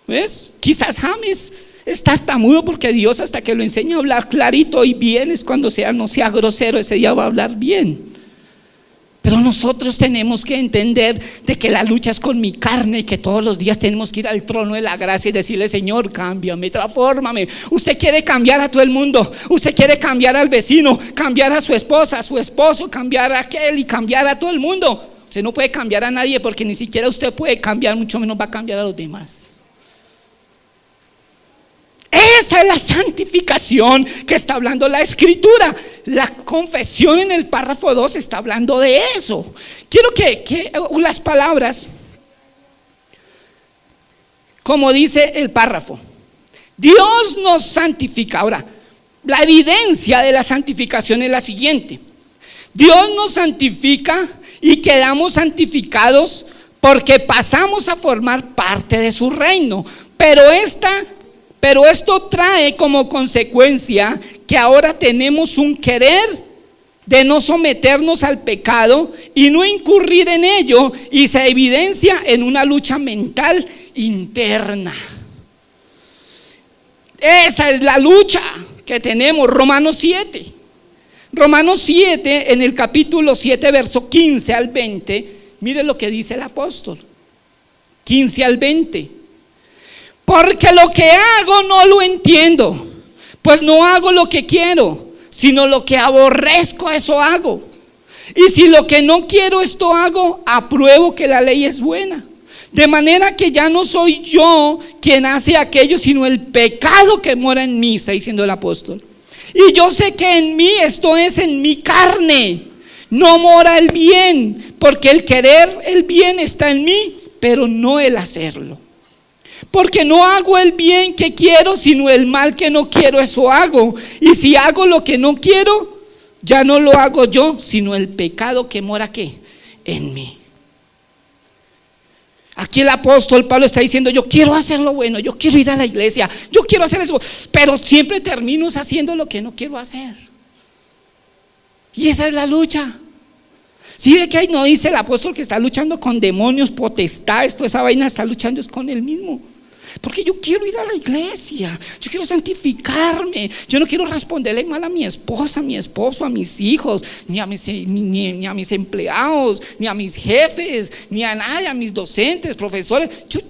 Speaker 1: ¿Ves? Quizás James es tartamudo porque Dios, hasta que lo enseña a hablar clarito y bien, es cuando no sea grosero, ese día va a hablar bien. Pero nosotros tenemos que entender de que la lucha es con mi carne y que todos los días tenemos que ir al trono de la gracia y decirle: Señor, cámbiame, transfórmame. Usted quiere cambiar a todo el mundo, usted quiere cambiar al vecino, cambiar a su esposa, a su esposo, cambiar a aquel y cambiar a todo el mundo. Usted no puede cambiar a nadie, porque ni siquiera usted puede cambiar, mucho menos va a cambiar a los demás. Esa es la santificación que está hablando la escritura. La confesión en el párrafo 2 está hablando de eso. Quiero que las palabras, como dice el párrafo, Dios nos santifica. Ahora, la evidencia de la santificación es la siguiente: Dios nos santifica y quedamos santificados porque pasamos a formar parte de su reino. Pero esto trae como consecuencia que ahora tenemos un querer de no someternos al pecado y no incurrir en ello, y se evidencia en una lucha mental interna. Esa es la lucha que tenemos. Romanos 7, en el capítulo 7, verso 15 al 20, mire lo que dice el apóstol. 15 al 20. Porque lo que hago no lo entiendo, pues no hago lo que quiero, sino lo que aborrezco, eso hago. Y si lo que no quiero esto hago, apruebo que la ley es buena. De manera que ya no soy yo quien hace aquello, sino el pecado que mora en mí, está diciendo el apóstol. Y yo sé que en mí, esto es en mi carne, no mora el bien, porque el querer el bien está en mí, pero no el hacerlo. Porque no hago el bien que quiero, sino el mal que no quiero, eso hago. Y si hago lo que no quiero, ya no lo hago yo, sino el pecado que mora ¿qué? En mí. Aquí el apóstol Pablo está diciendo: yo quiero hacer lo bueno, yo quiero ir a la iglesia, yo quiero hacer eso, pero siempre termino haciendo lo que no quiero hacer. Y esa es la lucha. Si ve que ahí no dice el apóstol que está luchando con demonios, potestades, toda esa vaina, está luchando es con él mismo. Porque yo quiero ir a la iglesia, yo quiero santificarme, yo no quiero responderle mal a mi esposa, a mi esposo, a mis hijos, ni a mis empleados, ni a mis jefes, ni a nadie, a mis docentes, profesores. Yo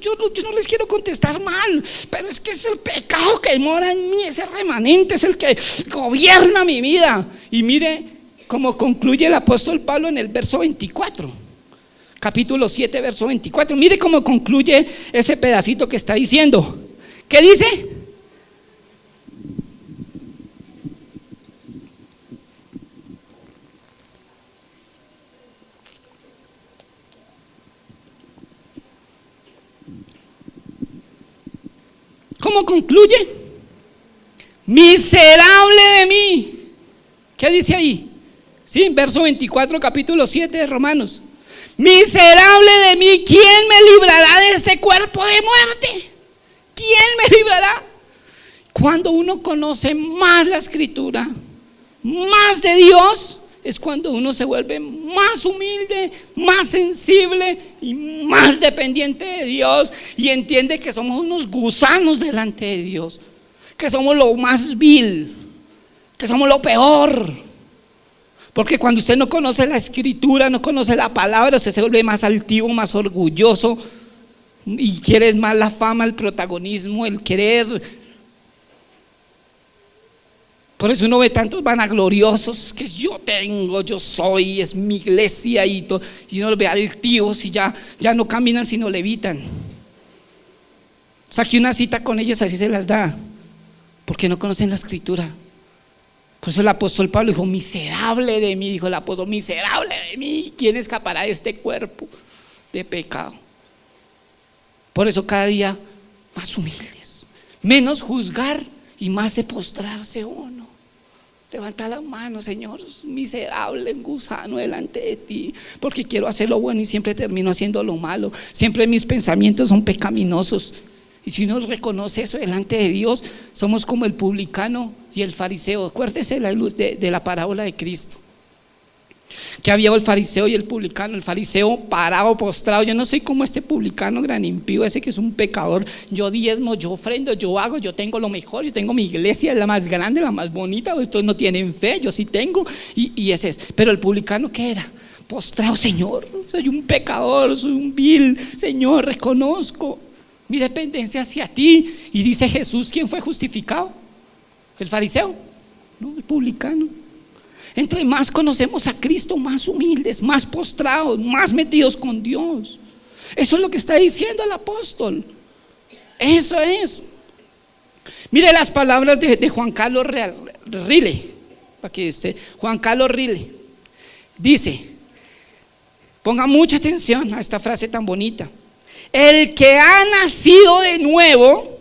Speaker 1: no les quiero contestar mal, pero es que es el pecado que mora en mí, ese remanente es el que gobierna mi vida. Y mire cómo concluye el apóstol Pablo en el verso 24. Capítulo 7, verso 24. Mire cómo concluye ese pedacito que está diciendo. ¿Qué dice? ¿Cómo concluye? Miserable de mí. ¿Qué dice ahí? Sí, verso 24, capítulo 7 de Romanos. Miserable de mí, ¿quién me librará de este cuerpo de muerte? ¿Quién me librará? Cuando uno conoce más la escritura, más de Dios, es cuando uno se vuelve más humilde, más sensible y más dependiente de Dios, y entiende que somos unos gusanos delante de Dios, que somos lo más vil, que somos lo peor. Porque cuando usted no conoce la escritura, no conoce la palabra, usted se vuelve más altivo, más orgulloso y quiere más la fama, el protagonismo, el querer. Por eso uno ve tantos vanagloriosos que yo tengo, yo soy, es mi iglesia y todo, y uno los ve altivos y ya no caminan sino levitan. Saque una cita con ellos, así se las da, porque no conocen la escritura. Por eso el apóstol Pablo dijo: miserable de mí, dijo el apóstol, miserable de mí, ¿quién escapará de este cuerpo de pecado? Por eso cada día más humildes, menos juzgar y más de postrarse uno. Levanta la mano: Señor, miserable gusano delante de ti, porque quiero hacer lo bueno y siempre termino haciendo lo malo, siempre mis pensamientos son pecaminosos. Y si uno reconoce eso delante de Dios, somos como el publicano y el fariseo. Acuérdese la luz de la parábola de Cristo, que había el fariseo y el publicano. El fariseo parado, postrado: yo no soy como este publicano gran impío, ese que es un pecador. Yo diezmo, yo ofrendo, yo hago, yo tengo lo mejor, yo tengo mi iglesia, es la más grande, la más bonita. Estos no tienen fe, yo sí tengo. Y ese es. Pero el publicano, ¿qué era? Postrado: Señor, soy un pecador, soy un vil, Señor, reconozco mi dependencia hacia ti. Y dice Jesús: ¿quién fue justificado? ¿El fariseo? No, el publicano. Entre más conocemos a Cristo, más humildes, más postrados, más metidos con Dios. Eso es lo que está diciendo el apóstol. Eso es. Mire las palabras de Juan Carlos Rile. Aquí Juan Carlos Rile dice, ponga mucha atención a esta frase tan bonita: el que ha nacido de nuevo,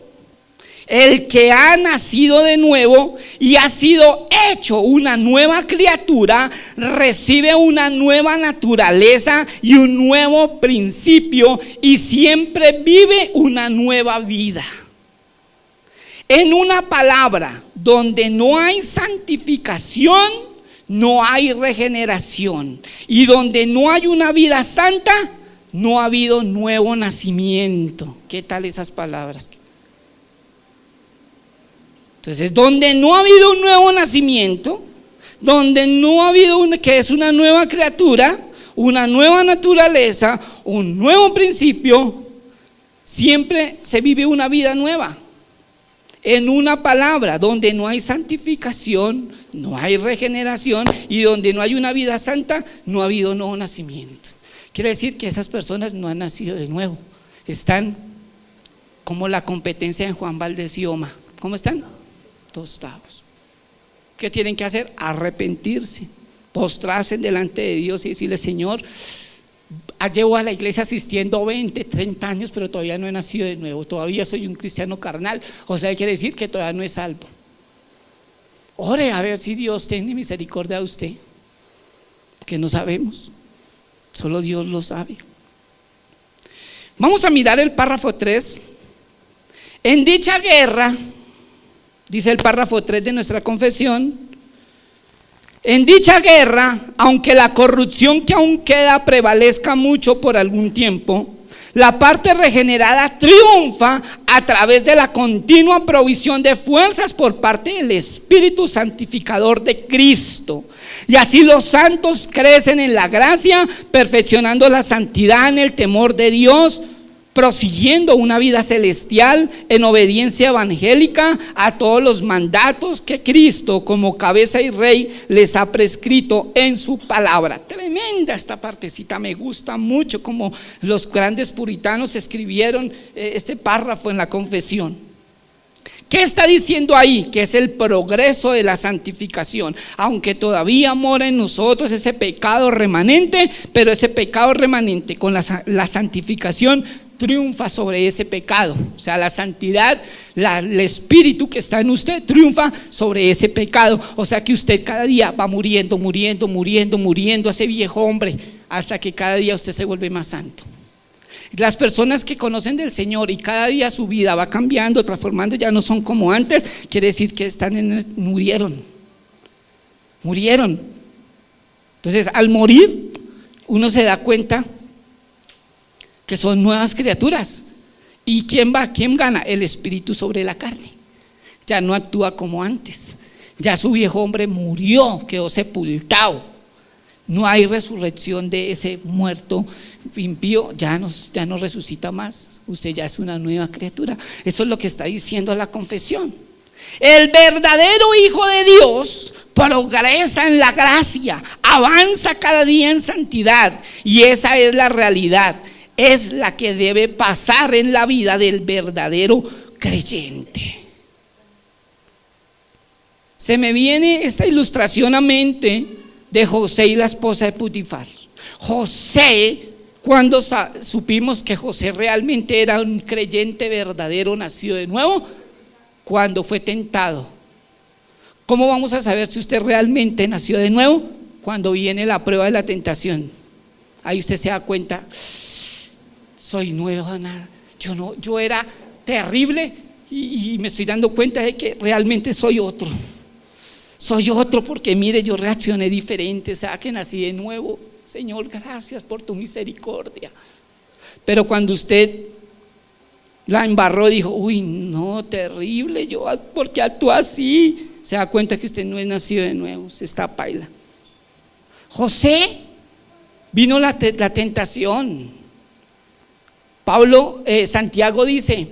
Speaker 1: el que ha nacido de nuevo y ha sido hecho una nueva criatura, recibe una nueva naturaleza y un nuevo principio, y siempre vive una nueva vida. En una palabra, donde no hay santificación, no hay regeneración, y donde no hay una vida santa, no ha habido nuevo nacimiento. ¿Qué tal esas palabras? Entonces, donde no ha habido un nuevo nacimiento, donde no ha habido que es una nueva criatura, una nueva naturaleza, un nuevo principio, siempre se vive una vida nueva. En una palabra, donde no hay santificación, no hay regeneración, y donde no hay una vida santa, no ha habido nuevo nacimiento. Quiere decir que esas personas no han nacido de nuevo. Están como la competencia de Juan Valdez y Oma. ¿Cómo están? Tostados. ¿Qué tienen que hacer? Arrepentirse, postrarse delante de Dios y decirle: Señor, llevo a la iglesia asistiendo 20, 30 años, pero todavía no he nacido de nuevo, todavía soy un cristiano carnal. O sea, quiere decir que todavía no es salvo. Ore a ver si Dios tiene misericordia de usted, porque no sabemos, solo Dios lo sabe. Vamos a mirar el párrafo 3. En dicha guerra, dice el párrafo 3 de nuestra confesión: en dicha guerra, aunque la corrupción que aún queda prevalezca mucho por algún tiempo, la parte regenerada triunfa a través de la continua provisión de fuerzas por parte del Espíritu santificador de Cristo. Y así los santos crecen en la gracia, perfeccionando la santidad en el temor de Dios, prosiguiendo una vida celestial en obediencia evangélica a todos los mandatos que Cristo, como cabeza y rey, les ha prescrito en su palabra. Tremenda esta partecita, me gusta mucho como los grandes puritanos escribieron este párrafo en la confesión. ¿Qué está diciendo ahí? Que es el progreso de la santificación. Aunque todavía mora en nosotros ese pecado remanente, pero ese pecado remanente con la santificación triunfa sobre ese pecado. O sea, la santidad, el espíritu que está en usted triunfa sobre ese pecado. O sea que usted cada día va muriendo a ese viejo hombre, hasta que cada día usted se vuelve más santo. Las personas que conocen del Señor y cada día su vida va cambiando, transformando, ya no son como antes, quiere decir que murieron. Entonces, al morir, uno se da cuenta que son nuevas criaturas. ¿Y quién gana? El espíritu sobre la carne. Ya no actúa como antes. Ya su viejo hombre murió, quedó sepultado. No hay resurrección de ese muerto impío, ya no resucita más. Usted ya es una nueva criatura. Eso es lo que está diciendo la confesión. El verdadero Hijo de Dios progresa en la gracia, avanza cada día en santidad, y esa es la realidad, es la que debe pasar en la vida del verdadero creyente. Se me viene esta ilustración a mente de José y la esposa de Putifar. José, cuando supimos que José realmente era un creyente verdadero, nacido de nuevo, cuando fue tentado. ¿Cómo vamos a saber si usted realmente nació de nuevo? Cuando viene la prueba de la tentación. Ahí usted se da cuenta: soy nueva, yo era terrible y me estoy dando cuenta de que realmente soy otro. Soy otro porque mire, yo reaccioné diferente, o sea que nací de nuevo. Señor, gracias por tu misericordia. Pero cuando usted la embarró, dijo: uy, no, terrible, yo, ¿por qué actúa así? Se da cuenta que usted no es nacido de nuevo, se está paila. José, vino la tentación. Santiago dice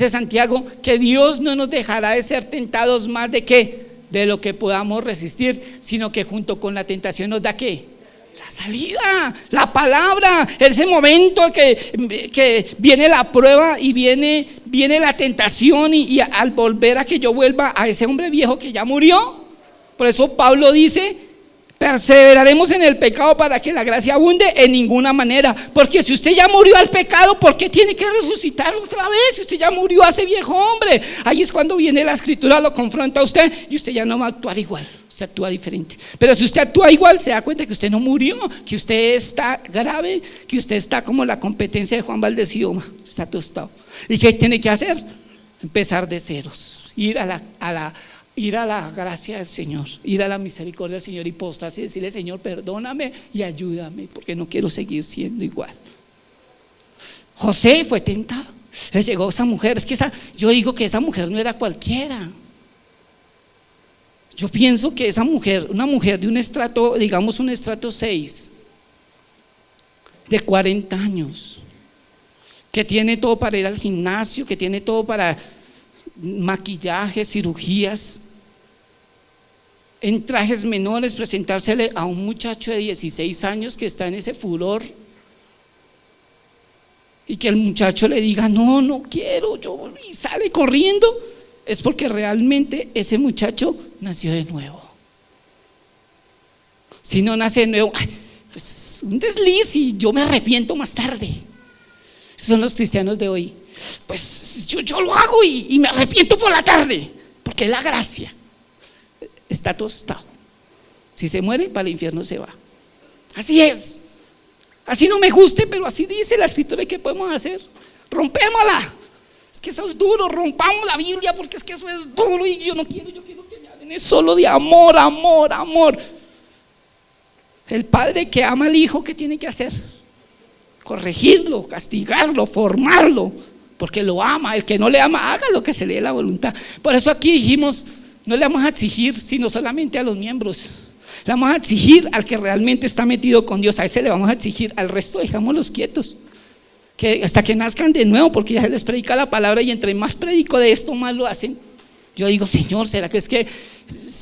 Speaker 1: Santiago que Dios no nos dejará de ser tentados más de qué, de lo que podamos resistir, sino que junto con la tentación nos da qué, la salida, la palabra. Ese momento que viene la prueba y viene la tentación, y al volver a que yo vuelva a ese hombre viejo que ya murió. Por eso Pablo dice: perseveraremos en el pecado para que la gracia abunde. En ninguna manera, porque si usted ya murió al pecado, ¿por qué tiene que resucitar otra vez? Si usted ya murió a ese viejo hombre, ahí es cuando viene la escritura, lo confronta a usted y usted ya no va a actuar igual, usted actúa diferente. Pero si usted actúa igual, se da cuenta que usted no murió, que usted está grave, que usted está como la competencia de Juan Valdez y Oma, está tostado. ¿Y qué tiene que hacer? Empezar de ceros, ir a la gracia del Señor, ir a la misericordia del Señor y postrarse y decirle: Señor, perdóname y ayúdame, porque no quiero seguir siendo igual. José fue tentado, le llegó esa mujer. Es que yo digo que esa mujer no era cualquiera. Yo pienso que esa mujer, una mujer de un estrato, digamos un estrato 6, de 40 años, que tiene todo para ir al gimnasio, que tiene todo para maquillaje, cirugías, en trajes menores, presentársele a un muchacho de 16 años que está en ese furor, y que el muchacho le diga: no quiero, y sale corriendo, es porque realmente ese muchacho nació de nuevo. Si no nace de nuevo, pues un desliz y yo me arrepiento más tarde. Esos son los cristianos de hoy. Pues yo lo hago y me arrepiento por la tarde, porque es la gracia. Está tostado. Si se muere, para el infierno se va. Así es. Así no me guste, pero así dice la escritura. ¿Y qué podemos hacer? Rompémosla. Es que eso es duro, rompamos la Biblia, porque es que eso es duro y yo quiero que me hablen solo de amor, amor, amor. El padre que ama al hijo, ¿qué tiene que hacer? Corregirlo, castigarlo, formarlo, porque lo ama. El que no le ama, haga lo que se le dé la voluntad. Por eso aquí dijimos, no le vamos a exigir sino solamente a los miembros. Le vamos a exigir al que realmente está metido con Dios. A ese le vamos a exigir, al resto dejámoslos quietos, que hasta que nazcan de nuevo, porque ya se les predica la palabra y entre más predico de esto, más lo hacen. Yo digo, Señor, ¿será que es que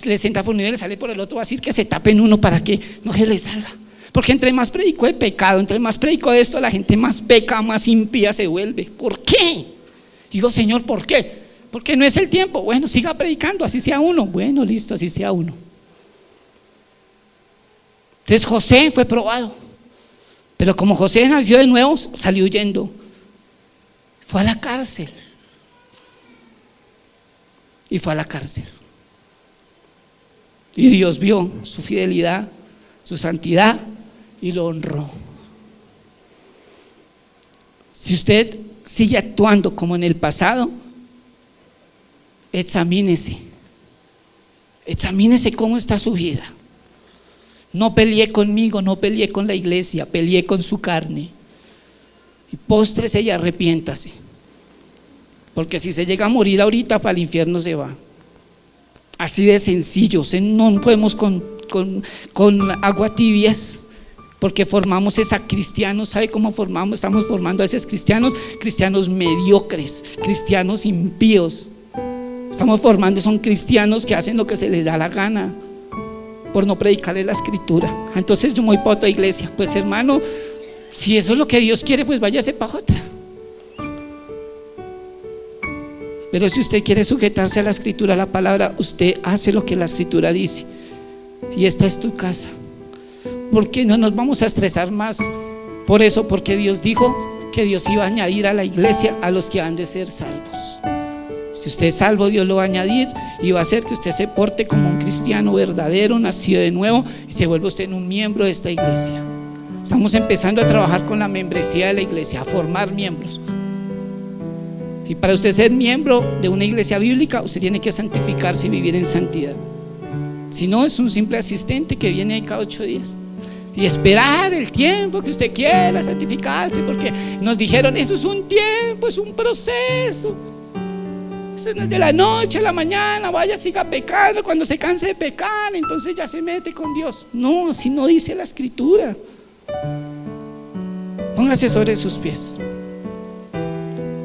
Speaker 1: les entra por un nivel y le sale por el otro? Va a decir que se tapen uno para que no se les salga. Porque entre más predico de pecado, entre más predico de esto, la gente más peca, más impía se vuelve. ¿Por qué? Digo, Señor, ¿por qué? Porque no es el tiempo. Bueno, siga predicando, así sea uno. Bueno, listo, así sea uno. Entonces José fue probado, pero como José nació de nuevo, salió huyendo. Fue a la cárcel. Y fue a la cárcel. Y Dios vio su fidelidad, su santidad y lo honró. Si usted sigue actuando como en el pasado, examínese cómo está su vida. No peleé conmigo, no peleé con la iglesia, peleé con su carne. Y póstrese y arrepiéntase, porque si se llega a morir ahorita, para el infierno se va. Así de sencillo. No podemos con agua tibias, porque formamos a cristianos. ¿Sabe cómo formamos? Estamos formando a esos cristianos mediocres, cristianos impíos. Estamos formando, son cristianos que hacen lo que se les da la gana, por no predicarle la escritura. Entonces yo me voy para otra iglesia. Pues hermano, si eso es lo que Dios quiere, pues váyase para otra. Pero si usted quiere sujetarse a la escritura, a la palabra, usted hace lo que la escritura dice. Y esta es tu casa. ¿Por qué no nos vamos a estresar más por eso? Porque Dios dijo que Dios iba a añadir a la iglesia a los que han de ser salvos. Si usted es salvo, Dios lo va a añadir y va a hacer que usted se porte como un cristiano verdadero, nacido de nuevo, y se vuelva usted un miembro de esta iglesia. Estamos empezando a trabajar con la membresía de la iglesia, a formar miembros. Y para usted ser miembro de una iglesia bíblica, usted tiene que santificarse y vivir en santidad. Si no, es un simple asistente que viene cada 8 días y esperar el tiempo que usted quiera santificarse, porque nos dijeron, eso es un tiempo, es un proceso. Eso no es de la noche a la mañana, vaya, siga pecando. Cuando se canse de pecar, entonces ya se mete con Dios. No, así no dice la escritura. Póngase sobre sus pies.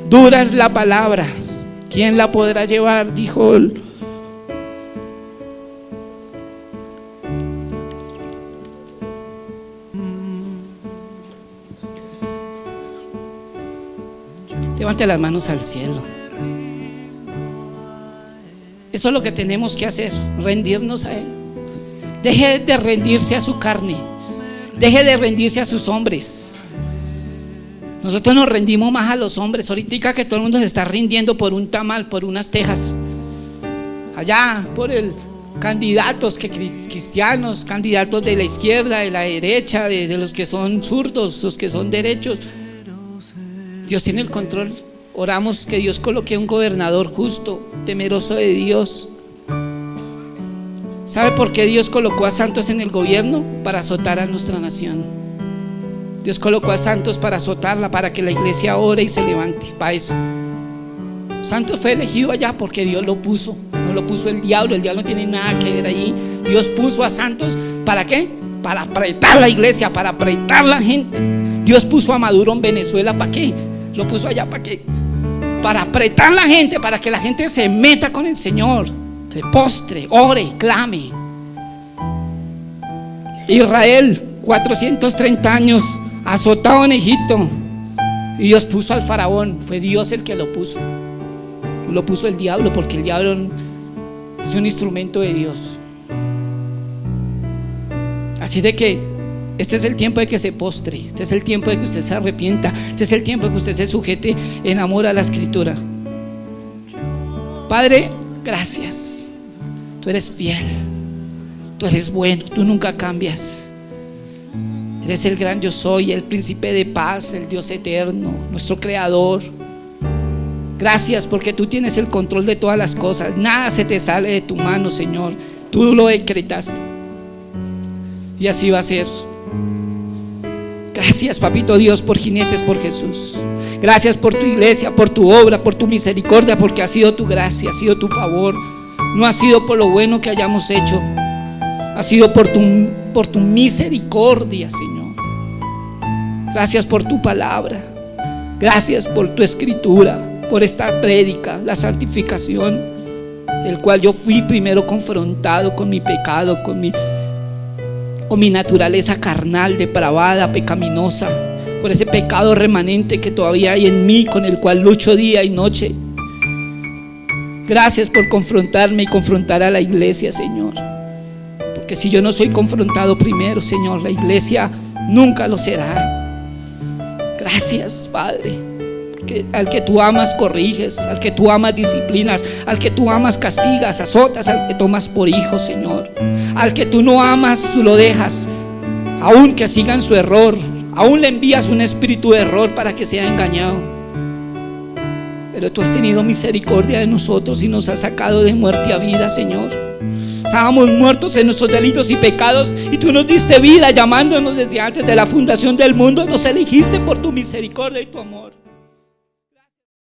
Speaker 1: Dura es la palabra, ¿quién la podrá llevar? Dijo él. Levante las manos al cielo. Eso es lo que tenemos que hacer, rendirnos a Él. Deje de rendirse a su carne, deje de rendirse a sus hombres. Nosotros nos rendimos más a los hombres. Ahorita que todo el mundo se está rindiendo por un tamal, por unas tejas, allá por el candidatos cristianos, candidatos de la izquierda, de la derecha, de los que son zurdos, los que son derechos. Dios tiene el control. Oramos que Dios coloque un gobernador justo, temeroso de Dios. ¿Sabe por qué Dios colocó a santos en el gobierno? Para azotar a nuestra nación. Dios colocó a santos para azotarla, para que la iglesia ore y se levante. Para eso. Santos fue elegido allá porque Dios lo puso. No lo puso el diablo no tiene nada que ver allí. Dios puso a santos, ¿para qué? Para apretar la iglesia, para apretar la gente. Dios puso a Maduro en Venezuela, ¿para qué? Lo puso allá, ¿para qué? Para apretar la gente, para que la gente se meta con el Señor, se postre, ore, clame. Israel, 430 años azotado en Egipto, y Dios puso al faraón. Fue Dios el que lo puso. Lo puso el diablo, porque el diablo es un instrumento de Dios. Así de que este es el tiempo de que se postre, este es el tiempo de que usted se arrepienta, este es el tiempo de que usted se sujete en amor a la Escritura. Padre, gracias. Tú eres fiel, tú eres bueno, tú nunca cambias. Eres el gran yo soy, el príncipe de paz, el Dios eterno, nuestro creador. Gracias porque tú tienes el control de todas las cosas. Nada se te sale de tu mano, Señor. Tú lo decretaste y así va a ser. Gracias, papito Dios, por Jinetes por Jesús. Gracias por tu iglesia, por tu obra, por tu misericordia, porque ha sido tu gracia, ha sido tu favor. No ha sido por lo bueno que hayamos hecho, ha sido por tu misericordia, Señor. Gracias por tu palabra. Gracias por tu escritura, por esta prédica, la santificación, el cual yo fui primero confrontado con mi pecado, con mi naturaleza carnal, depravada, pecaminosa, por ese pecado remanente que todavía hay en mí, con el cual lucho día y noche. Gracias por confrontarme y confrontar a la iglesia, Señor, porque si yo no soy confrontado primero, Señor, la iglesia nunca lo será. Gracias, Padre, porque al que tú amas corriges, al que tú amas disciplinas, al que tú amas castigas, azotas, al que tomas por hijo, Señor. Al que tú no amas, tú lo dejas, aun que siga en su error, aún le envías un espíritu de error para que sea engañado. Pero tú has tenido misericordia de nosotros y nos has sacado de muerte a vida, Señor. Estábamos muertos en nuestros delitos y pecados y tú nos diste vida llamándonos desde antes de la fundación del mundo. Nos elegiste por tu misericordia y tu amor.